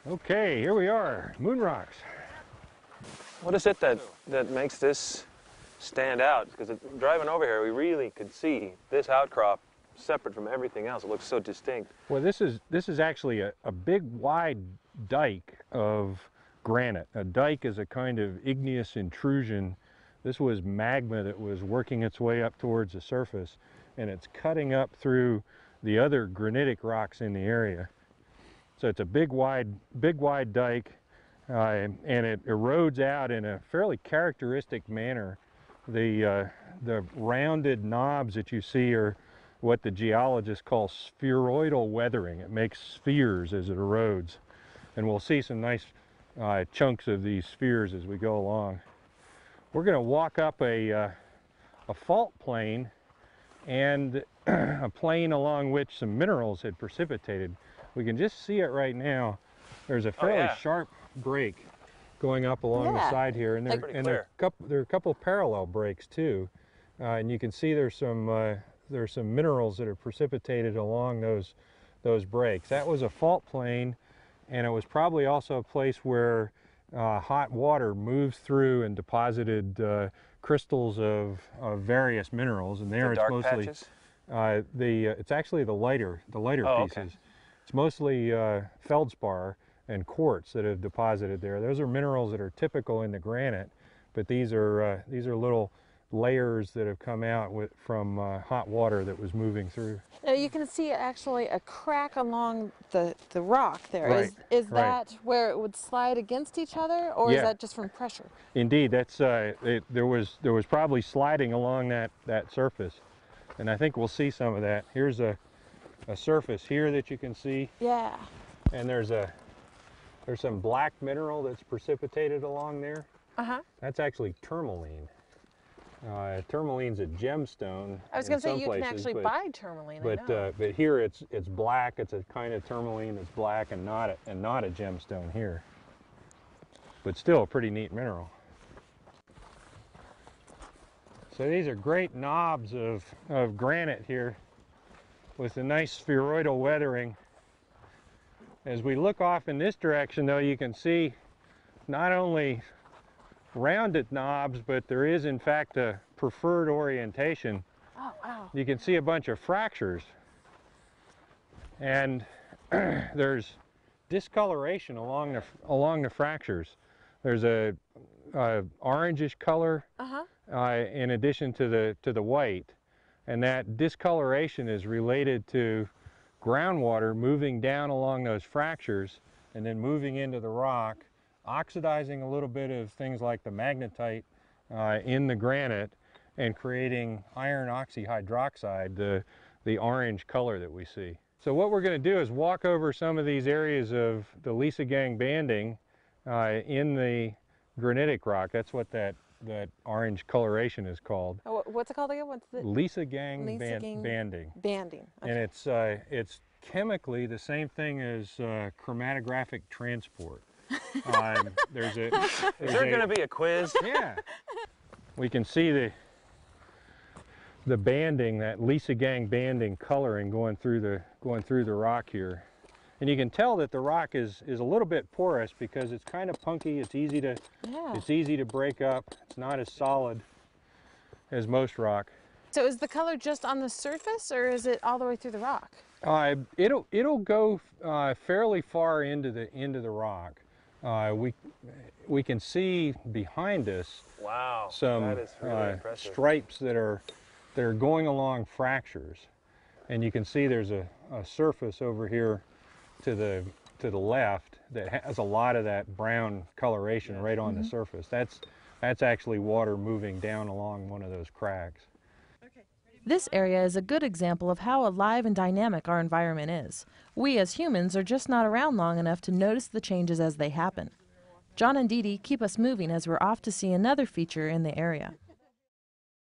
Okay, here we are, Moon Rocks. What is it that makes this stand out? Because driving over here, we really could see this outcrop separate from everything else. It looks so distinct. Well, this is actually a big wide dike of granite. A dike is a kind of igneous intrusion. This was magma that was working its way up towards the surface, and it's cutting up through the other granitic rocks in the area. So it's a big wide dike, and it erodes out in a fairly characteristic manner. The rounded knobs that you see are what the geologists call spheroidal weathering. It makes spheres as it erodes, and we'll see some nice chunks of these spheres as we go along. We're going to walk up a fault plane and a plane along which some minerals had precipitated. We can just see it right now. There's a fairly sharp break going up along the side here, and there are a couple parallel breaks too, and you can see there's some minerals that are precipitated along those breaks. That was a fault plane, and it was probably also a place where hot water moved through and deposited crystals of various minerals. And there, it's mostly it's actually the lighter pieces. Okay. It's mostly feldspar and quartz that have deposited there. Those are minerals that are typical in the granite, but these are little layers that have come out from hot water that was moving through. Now you can see actually a crack along the rock there. Right. Is that where it would slide against each other, or is that just from pressure? Indeed, that's there was probably sliding along that surface, and I think we'll see some of that. Here's a surface here that you can see. Yeah. And there's some black mineral that's precipitated along there. Uh-huh. That's actually tourmaline. Tourmaline's a gemstone. I was going to say you can actually buy tourmaline. But here it's black. It's a kind of tourmaline that's black and not a gemstone here. But still a pretty neat mineral. So these are great knobs of granite here with a nice spheroidal weathering. As we look off in this direction, though, you can see not only rounded knobs, but there is in fact a preferred orientation. Oh, wow. You can see a bunch of fractures, and there's discoloration along the fractures. There's a orangish color in addition to the white, and that discoloration is related to groundwater moving down along those fractures and then moving into the rock, oxidizing a little bit of things like the magnetite in the granite, and creating iron oxyhydroxide, the orange color that we see. So what we're going to do is walk over some of these areas of the Lisagang banding in the granitic rock. That's what that orange coloration is called. Oh, what's it called again? What's the Lisagang banding. Banding. Okay. And it's chemically the same thing as chromatographic transport. Is there going to be a quiz? Yeah. We can see the banding, that Lisagang banding coloring going through the rock here. And you can tell that the rock is a little bit porous because it's kind of punky. It's easy to break up. It's not as solid as most rock. So is the color just on the surface, or is it all the way through the rock? It'll go fairly far into the rock. We can see behind us some stripes that are going along fractures, and you can see there's a surface over here to the left that has a lot of that brown coloration right on the surface. That's actually water moving down along one of those cracks. This area is a good example of how alive and dynamic our environment is. We as humans are just not around long enough to notice the changes as they happen. John and Dee Dee keep us moving as we're off to see another feature in the area.